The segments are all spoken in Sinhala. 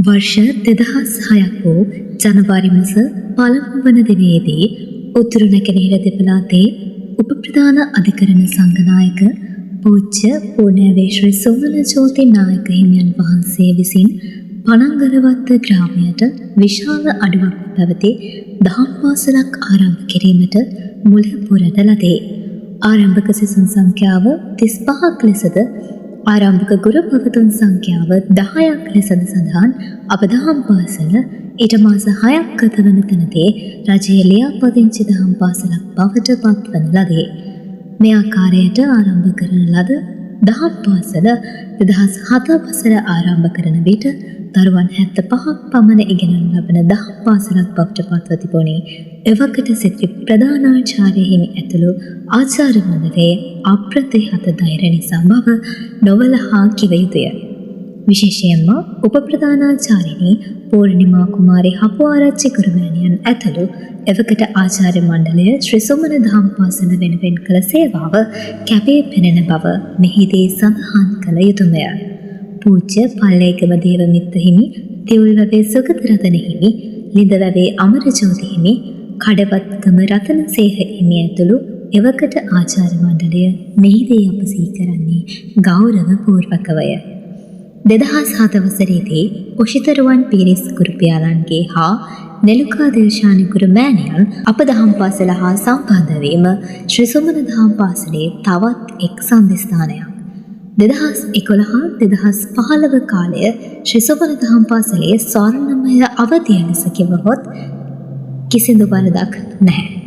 वर्ष 2006 වූ ජනවාරි මාස පළමු වන දිනයේදී උතුරු නැගෙනහිර දෙපළාතේ උප ප්‍රධාන අධිකරණ සංඝනායක පූජ්‍ය පූර්ණවේ ශ්‍රී සෝමන ජෝති නායක හිමියන් වහන්සේ විසින් පනංගරවත්ත ග්‍රාමයට විශාල අඩුවක් පැවති දහම් පාසලක් ආරම්භ කිරීමට මුල පුරන ලදී. ආරම්භක සිසුන් සංඛ්‍යාව 35ක් ලෙසද ආරම්භක ගුරු භවතුන් සංඛ්‍යාව 10ක් ලෙසද සඳහන් අප දහම් පාසල ඊට මාස 6ක් ගත වන තැනදී රජයේ ලියාපදිංචි දහම් පාසලක් බවට පත්වන ලදී. මේ ආකාරයට ආරම්භ කරන ලද දහම් පාසල 2007 වසර ආරම්භ කරන විට දරුවන් 75ක් පමණ ඉගෙනු ලබන දහම් පාසලක් බවට පත්ව තිබුණේ එවකට සිටි ප්‍රධානාචාර්ය හිමි ඇතුළු ආචාර්ය මණ්ඩලයේ අප්‍රතිහත ධෛර්ය නිසා බව නොවලහා කිව යුතුය. විශේෂයෙන්ම උප ප්‍රධානාචාර්යිනී පූර්ණිමා කුමාරී හපුආරච්චි ගුරුමෑණියන් ඇතුළු එවකට ආචාර්ය මණ්ඩලය ශ්‍රී සුමන දහම් පාසල වෙනුවෙන් කළ සේවාව කැපී පෙනෙන බව මෙහිදී සඳහන් කළ යුතුමය. පූජ්‍ය පල්ලේගම දේවමිත්ත හිමි, තිවුල්වැවේ සුගතරතන හිමි, ලිඳවැවේ අමරජෝති හිමි, කඩවත්ගම රතනසේහ හිමි ඇතුළු එවකට ආචාර්ය මණ්ඩලය මෙහිදී අප සිහි කරන්නේ ගෞරව පූර්වකවය. 2007 වසරේදී ඔෂිතරුවන් පීරිස් ගුරුපියාණන්ගේ හා නෙළුකා දේශානි ගුරුමෑණියන් අප දහම් පාසල හා සම්බන්ධ වීම ශ්‍රී සුමන දහම් පාසලේ තවත් එක් සන්ධස්ථානයක්. 2011-2015 කාලය ශ්‍රී සුමන දහම් පාසලේ ස්වර්ණමය අවධිය ලෙස කිවහොත් කිසිදු වරදක් නැහැ.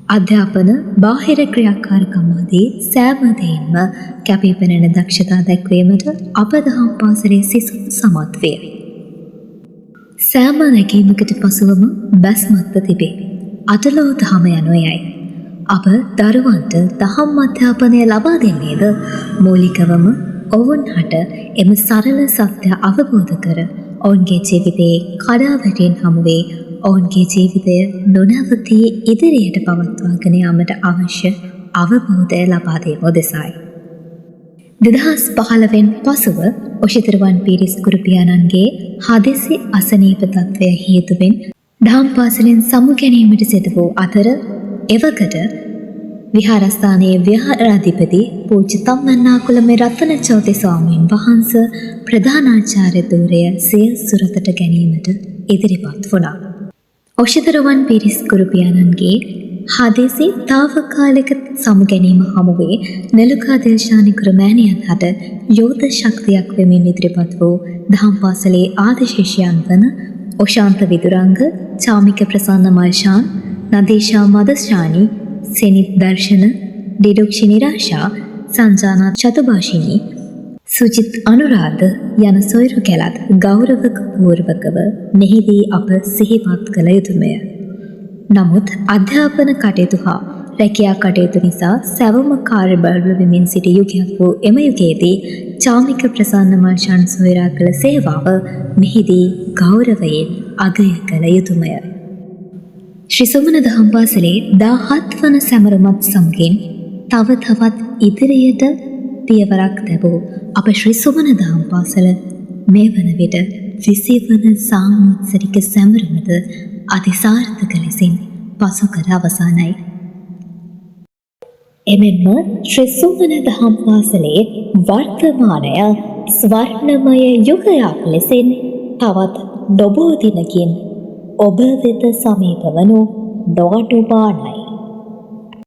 අධ්‍යාපන බාහිර ක්‍රියාකාරකම් ආදී සෑම දෙයින්ම කැපී පෙනෙන දක්ෂතා දැක්වීමට අප දහම් පාසලේ සිසුන් සමත් වේ. සෑම නැගීමකට පසුවම බැස්මත්ව තිබේ. අටලෝ දහම යනුයයි. අප දරුවන්ට දහම් අධ්‍යාපනය ලබා දෙන්නේද මූලිකවම ඔවුන් හට එම සරල සත්‍ය අවබෝධ කර ඔවුන්ගේ ජීවිතයේ කඩාවැටීම් හමුවේ ඔවුන්ගේ ජීවිතය නොනවතී ඉදිරියට පවත්වාගෙන යාමට අවශ්‍ය අවබෝධය ලබා දීම උදෙසායි. 2015 පසුව ඔෂිතරුවන් පීරිස් ගුරුපියාණන්ගේ හදිසි අසනීප තත්ත්වය හේතුවෙන් දහම් පාසලෙන් සමු ගැනීමට සිදු වූ අතර එවකට විහාරස්ථානයේ විහාරාධිපති පූජ්‍ය තම්මන්නාකුළමේ රතනජෝති ස්වාමීන් වහන්සේ ප්‍රධානාචාර්ය ධූරය සිය සුරතට ගැනීමට ඉදිරිපත් වුණා. ඔෂිතරුවන් පීරිස් ගුරුපියාණන්ගේ හදිසි තාවකාලික සමු ගැනීම හමුවේ නෙළුකා දේශානි ගුරුමෑණියන් හට යෝධ ශක්තියක් වෙමින් ඉදිරිපත් වූ දහම් පාසලේ ආදි ශිෂ්‍යයන් වන ඔශාන්ත විදුරංග, චාමික ප්‍රසන්න මල්ෂාන්, නදීෂා මදස්රාණි, සෙනිත් දර්ශන, ඩිඩොක්ෂි නිරාශා, සංජානා චතුභාෂිනී, සුජිත් අනුරාධ යන සොයුරු කැලත් ගෞරව පූර්වකව මෙහිදී අප සිහිපත් කළ යුතුමය. නමුත් අධ්‍යාපන කටයුතු හා රැකියා කටයුතු නිසා සැවොම කාර්යබහුල වෙමින් සිටි යුගයක් වූ එම යුගයේදී චාමික ප්‍රසන්න මල්ෂාන් සොයුරා කළ සේවාව මෙහිදී ගෞරවයෙන් අගය කළ යුතුමය. ශ්‍රී සුමන දහම් පාසලේ 17 වන සැමරුමත් සමගින් තව තවත් ඉදිරියට පියවරක් තැබූ අප ශ්‍රී සුමන දහම් පාසල මේ වන විට 20 වන සාංවත්සරික සැමරුමද අතිසාර්ථක ලෙසින් පසු කර අවසానයි. එමෙන්ම ශ්‍රී සුමන දහම් පාසලේ වර්තමානය ස්වර්ණමය යුගයක් ලෙසින් තවත් නොබෝ දිනකින් ඔබ වෙත සමීප වනු නොඅඩු බාණයි.